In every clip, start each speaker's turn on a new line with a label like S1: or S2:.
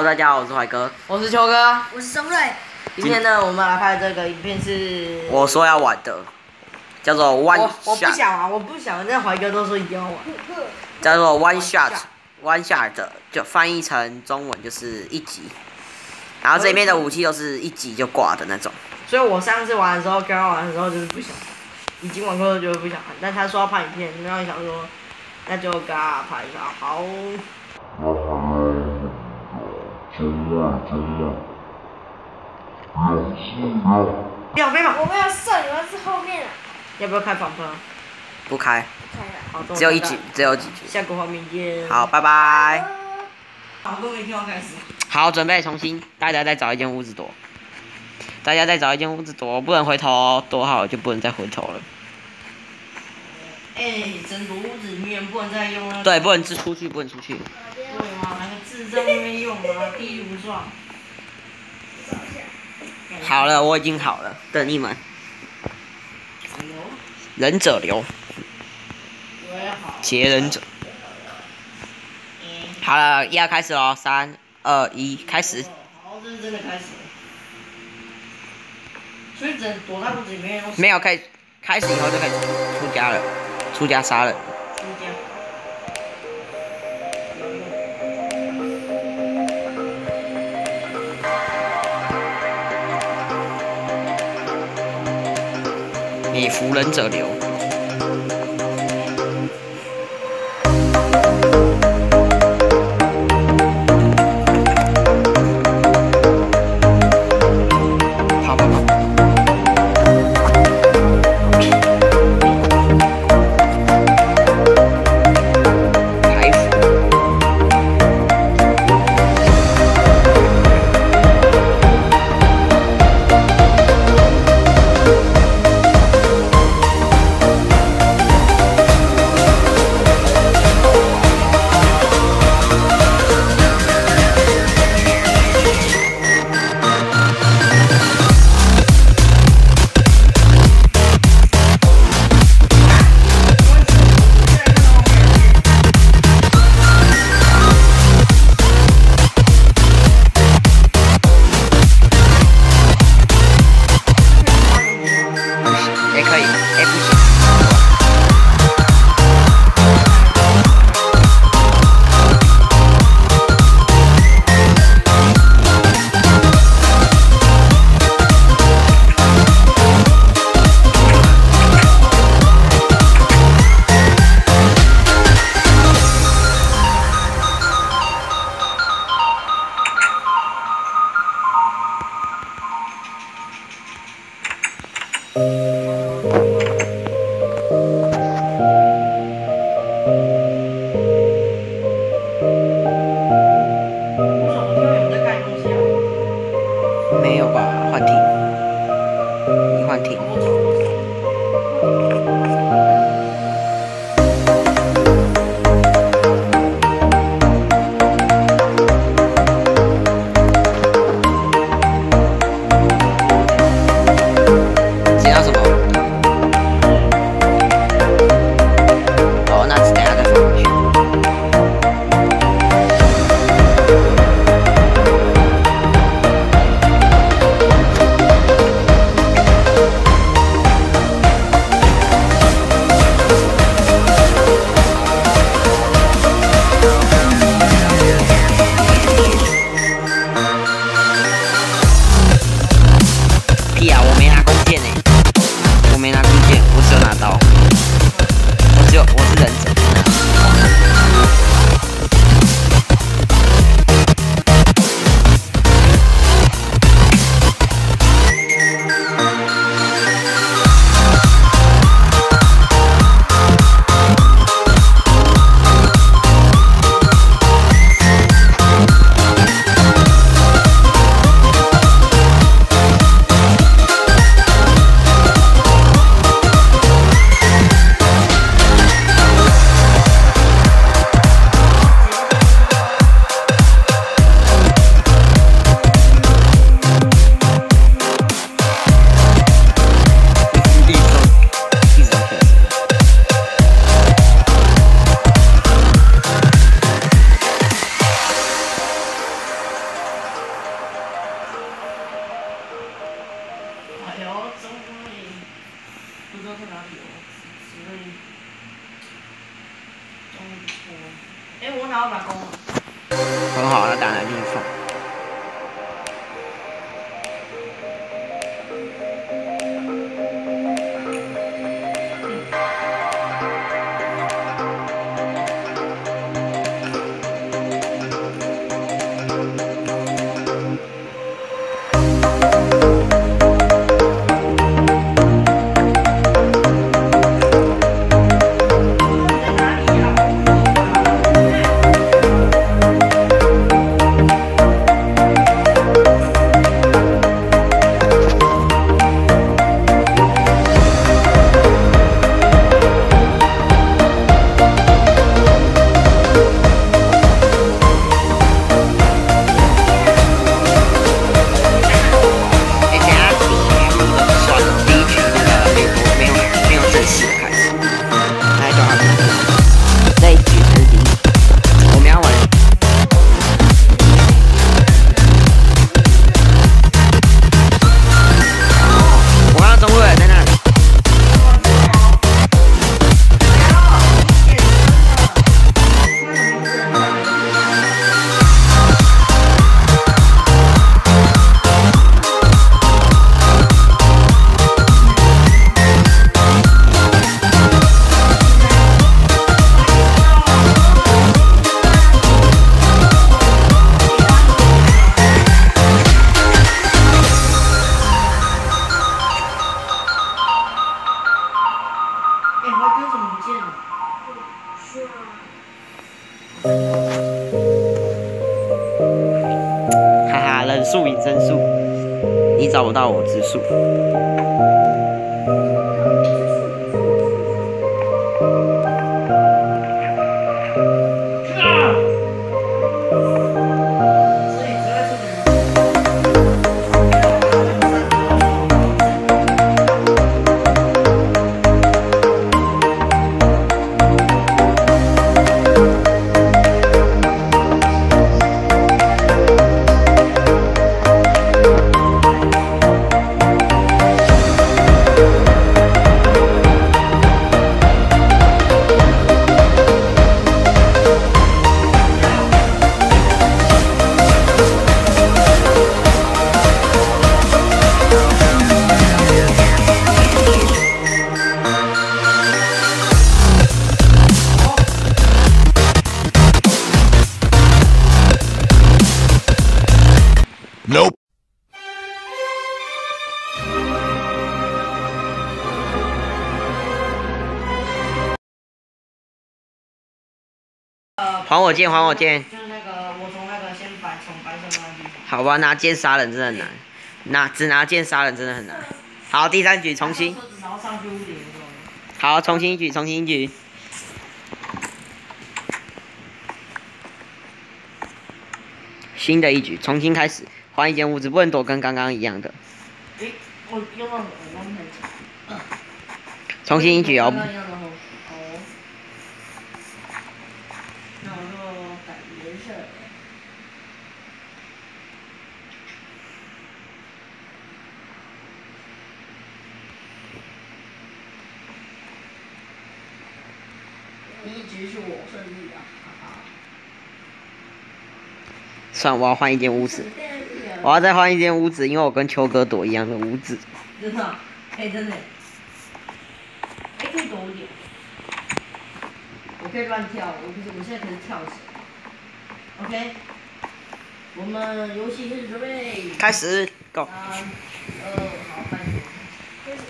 S1: Hello， 大家好，我是怀哥，
S2: 我是邱哥，
S3: 我是钟睿。
S2: 今天呢，我们来拍这个影片是
S1: 我说要玩的，叫做 One Shot。
S2: 我不想玩，我不想玩，但怀哥都说一定要玩。
S1: 叫做 One Shot，One Shot 就翻译成中文就是一击，然后这里面的武器都是一击就挂的那种。
S2: 所以我上次玩的时候，刚刚玩的时候就是不想玩，已经玩过就不想玩。但他说要拍影片，然后想说，那就给他拍一下。好。不要飞嘛！
S3: 我们要射，你们是后面的。
S2: 要不要开防喷？
S1: 不开。
S2: 好，
S1: 只有一局，只有几局。
S2: 下个画面见。
S1: 好，拜拜。
S2: 好，都没听到开始。
S1: 好，准备重新，大家再找一间屋子躲。大家再找一间屋子躲，不能回头哦，躲好了就不能再回头了。
S2: 整个屋子里面不能再用了。
S1: 对，不能出去，不能出去。
S2: 对嘛，那个字在那边用啊，地狱不爽。
S1: 好了，我已经好了，等你们。忍者流。劫忍者。好了，要开始喽，3、2、1，开始。
S2: 好，这是真的开始。所以躲在屋子里面。
S1: 没有，可以开始以后就可以出家了，出家杀人。
S2: 出家。
S1: 你服忍者流。没有吧？换题，你换题。接到什么？哦，那等下再放回去。
S2: 他要打工了。
S1: 很好，那当然就是送。哈哈，人数隐身术，你找不到我之术。
S4: Nope.
S1: 还我剑，还我剑！
S2: 就是那个，我从那个先从白色那个地方。
S1: 好吧，拿剑杀人真的很难，只拿剑杀人真的很难。好，第三局重新。
S2: 然后上去屋顶。
S1: 好，重新一局，重新一局。新的一局，重新开始，换一间屋子，不能躲跟刚刚一样的。
S2: 诶，我用到耳光很强。
S1: 重新一局哦。
S2: 那我就改颜色。一直是我胜利的，哈哈。
S1: 算，我要换一间屋子，我要再换一间屋子，因为我跟秋哥躲一样的屋子。
S2: 真的，真的，可以躲一点，我可以乱跳，我现在可以跳起来。OK， 我们游戏开始准备。
S1: 开始 ，Go。
S2: 3、2，好，开始。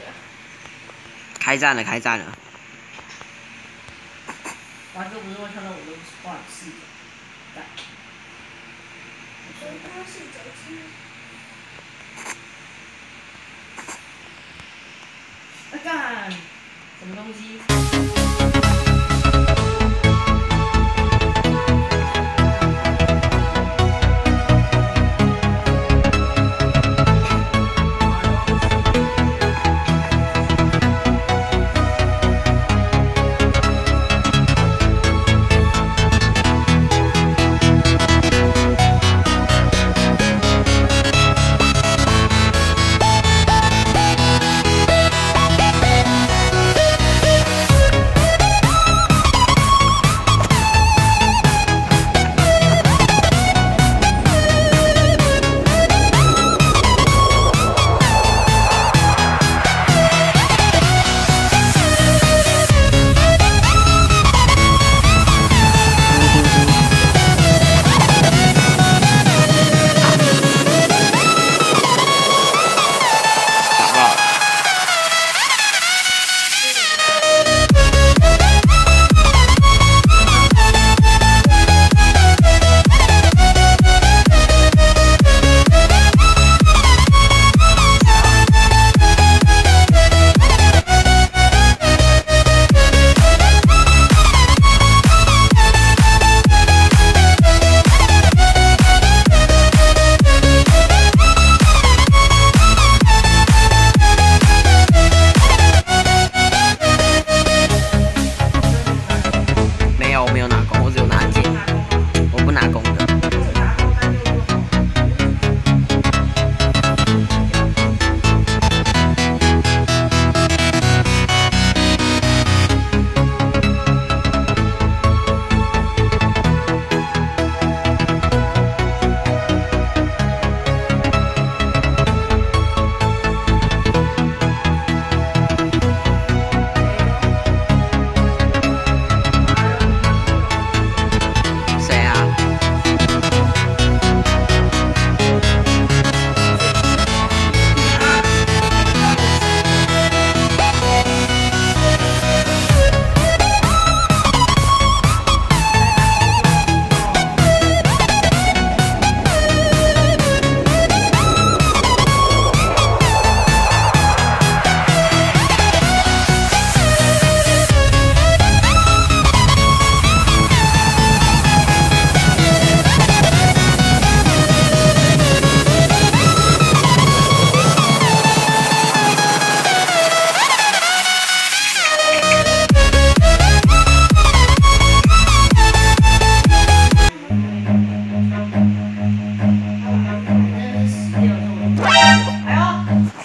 S1: 开战了，开战了。
S2: 华哥不是会看到我的画视角，干。干，什么东西？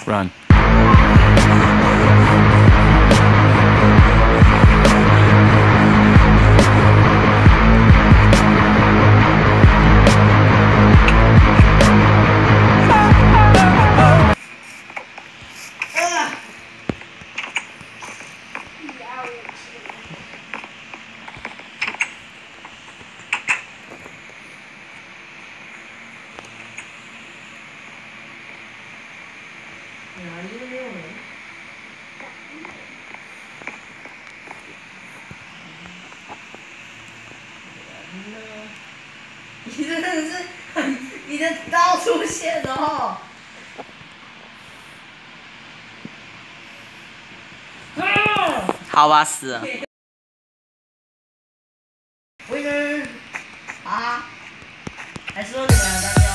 S4: Run.
S2: 哪里都没有人。你真的是，你的刀出现了哦。
S1: 好吧，死了。
S2: Winner 啊！还是说你们两个要？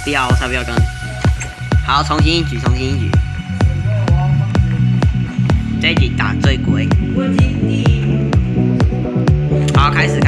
S1: 不要，我才不要跟。好，重新一局，重新一局。这一局打最贵。好，开始。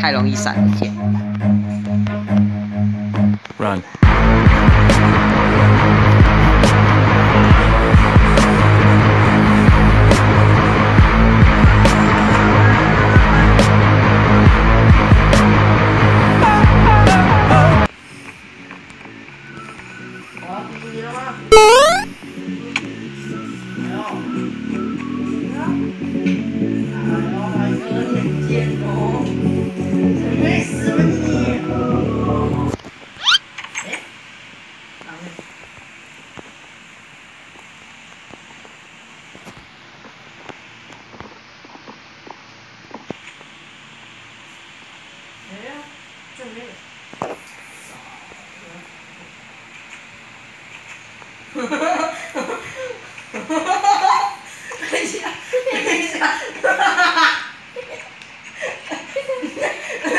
S1: 太容易闪了剑。
S4: Run.
S2: 等一下，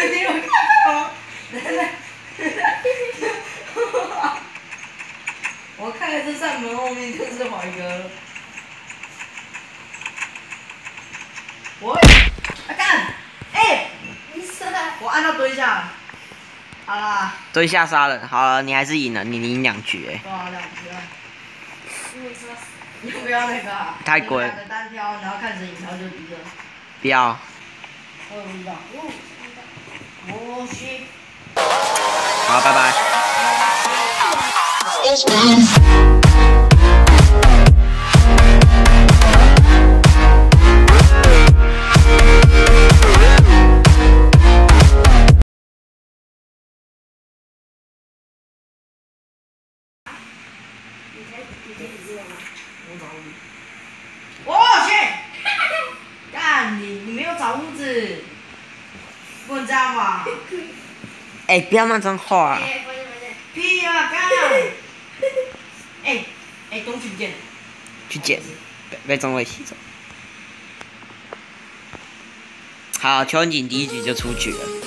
S2: 你有看到吗？我看了这扇门后面就是怀哥。我，干，我按到蹲下。好啦。
S1: 蹲下杀人，好了，你还是赢了，你赢2局哎。
S2: 对啊，2局啊。你不要那个、啊。
S1: 太贵。
S2: 两个单挑，然后看谁赢，然后就一个。
S1: 不要。
S2: 我有味道。我去。
S1: 好，拜拜。
S2: 我去！干你没有找屋子，不能这样吧？
S1: 哎，不要骂脏话。
S2: 屁啊！干！东西不见了。
S1: 去捡，被钟伟洗走。好，邱文锦第1局就出局了。